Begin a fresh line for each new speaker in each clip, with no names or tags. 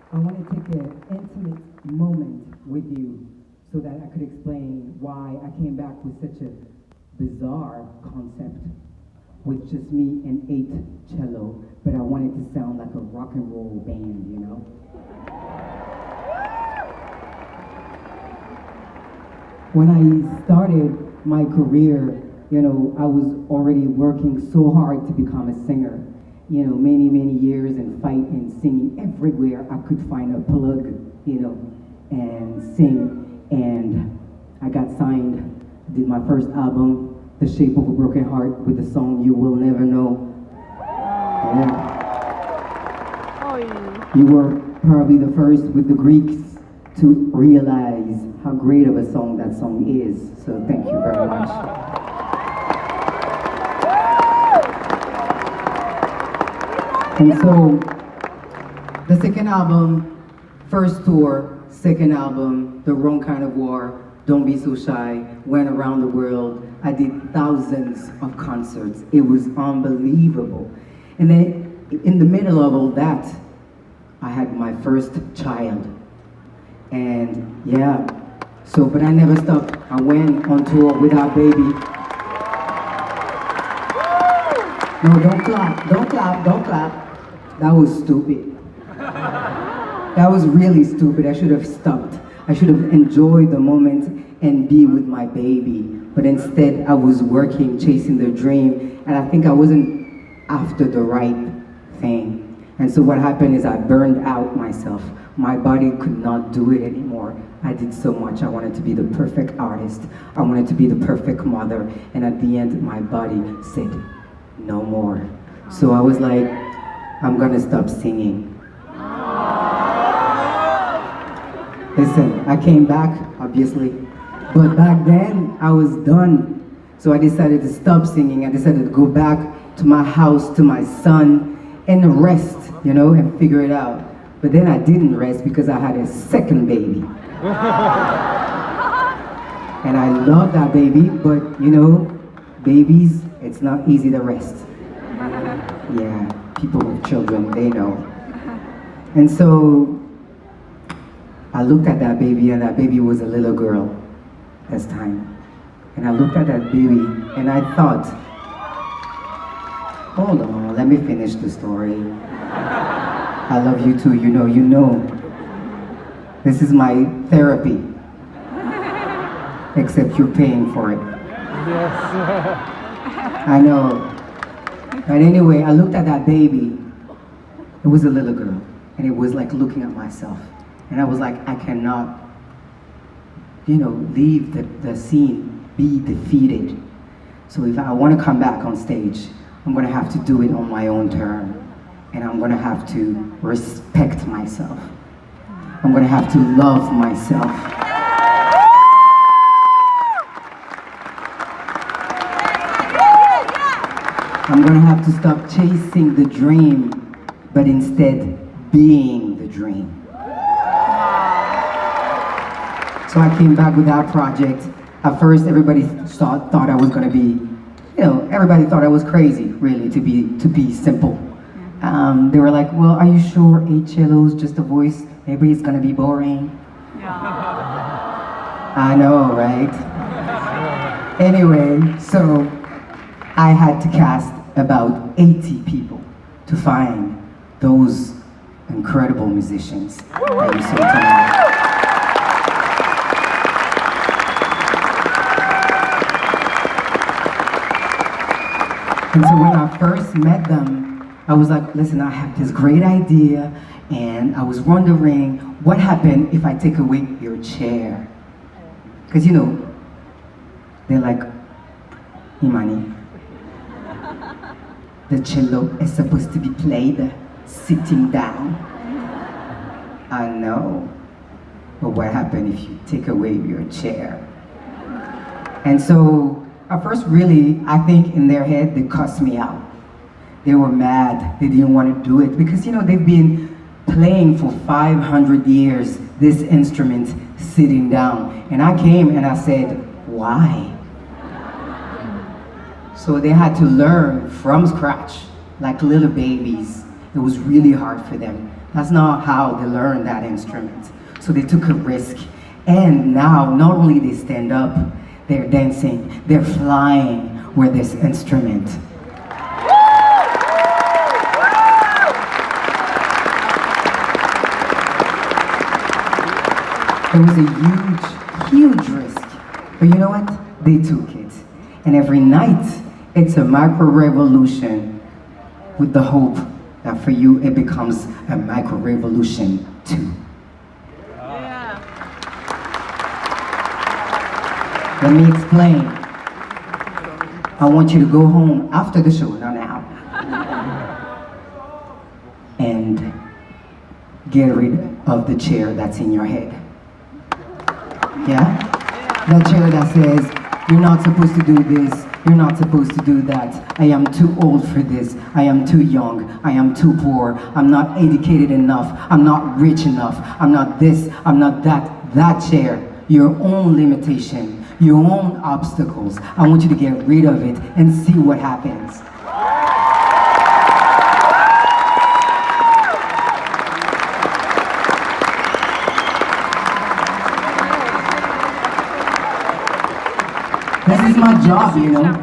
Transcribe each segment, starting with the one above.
I want to take an intimate moment with you so that I could explain why I came back with such a bizarre concept with just me and 8 cello, but I wanted to sound like a rock and roll band, you know? When I started my career, you know, I was already working so hard to become a singer. You know, many, many years and fight and singing everywhere I could find a plug, you know, and sing. And I got signed, did my first album, The Shape of a Broken Heart, with the song You Will Never Know. Yeah. You were probably the first with the Greeks to realize how great of a song that song is. So thank you very much. And so, the second album, first tour, second album, The Wrong Kind of War, Don't Be So Shy, went around the world. I did thousands of concerts. It was unbelievable. And then, in the middle of all that, I had my first child. And yeah, so, but I never stopped. I went on tour with our baby. No, don't clap, don't clap, don't clap. That was stupid. That was really stupid. I should have stopped. I should have enjoyed the moment and be with my baby. But instead, I was working, chasing the dream, and I think I wasn't after the right thing. And so what happened is I burned out myself. My body could not do it anymore. I did so much. I wanted to be the perfect artist. I wanted to be the perfect mother. And at the end, my body said, no more. So I was like, I'm gonna stop singing. Listen, I came back, obviously, but back then I was done. So I decided to stop singing. I decided to go back to my house, to my son, and rest, you know, and figure it out. But then I didn't rest because I had a second baby. And I love that baby, but you know, babies, it's not easy to rest. Yeah. People with children, they know. And so I looked at that baby, and that baby was a little girl this time. And I looked at that baby and I thought, hold on, let me finish the story. I love you too, you know. This is my therapy. Except you're paying for it. Yes. I know. But anyway, I looked at that baby. It was a little girl. And it was like looking at myself. And I was like, I cannot, you know, leave the scene, be defeated. So if I want to come back on stage, I'm going to have to do it on my own term. And I'm going to have to respect myself. I'm going to have to love myself. I'm gonna have to stop chasing the dream, but instead being the dream. So I came back with that project. At first, everybody thought I was gonna be, you know, everybody thought I was crazy, really, to be simple. They were like, well, are you sure 8 cellos, just a voice? Maybe it's gonna be boring. Yeah. I know, right? Anyway, so I had to cast about 80 people to find those incredible musicians that you saw tonight. And so when I first met them, I was like, listen, I have this great idea, and I was wondering what happened if I take away your chair. Because you know, they're like, Imany, the cello is supposed to be played sitting down. I know. But what happened if you take away your chair? And so, at first, really, I think in their head, they cussed me out. They were mad. They didn't want to do it. Because, you know, they've been playing for 500 years, this instrument, sitting down. And I came and I said, why? So they had to learn from scratch, like little babies. It was really hard for them. That's not how they learned that instrument. So they took a risk. And now, not only they stand up, they're dancing, they're flying with this instrument. It was a huge, huge risk. But you know what? They took it. And every night, it's a micro-revolution with the hope that for you, it becomes a micro-revolution too.
Yeah.
Let me explain. I want you to go home after the show, not now. And get rid of the chair that's in your head. Yeah? That chair that says, you're not supposed to do this, you're not supposed to do that, I am too old for this, I am too young, I am too poor, I'm not educated enough, I'm not rich enough, I'm not this, I'm not that. That chair, your own limitation, your own obstacles, I want you to get rid of it and see what happens. This is my job, you know.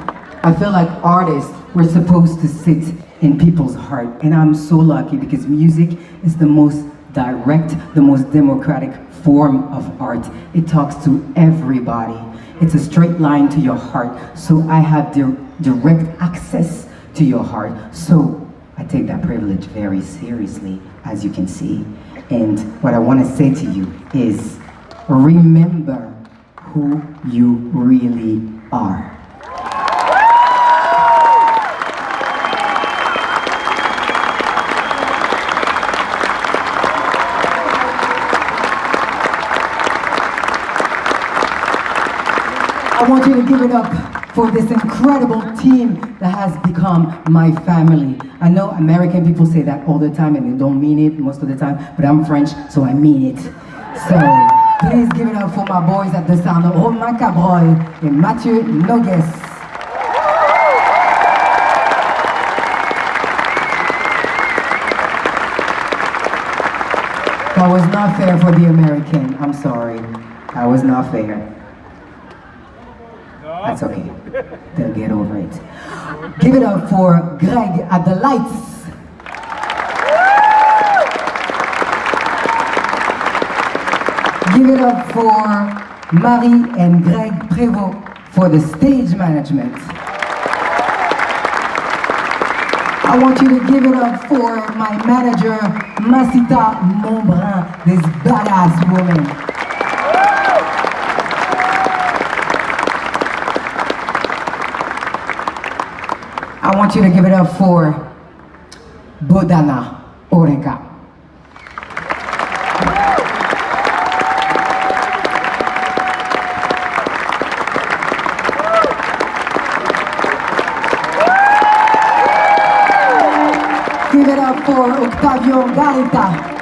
I feel like artists, we're supposed to sit in people's heart. And I'm so lucky because music is the most direct, the most democratic form of art. It talks to everybody. It's a straight line to your heart. So I have direct access to your heart. So I take that privilege very seriously, as you can see. And what I want to say to you is, remember who you really are. I want you to give it up for this incredible team that has become my family. I know American people say that all the time and they don't mean it most of the time, but I'm French, so I mean it. So please give it up for my boys at the sound of Romain Cabrol and Mathieu Nogues. That was not fair for the American. I'm sorry. That was not fair. That's okay. They'll get over it. Give it up for Greg at the lights. Give it up for Marie and Greg Prévost for the stage management. I want you to give it up for my manager, Masita Montbrun, this badass woman. I want you to give it up for Bodana Orega. Give it up for Octavio Garita.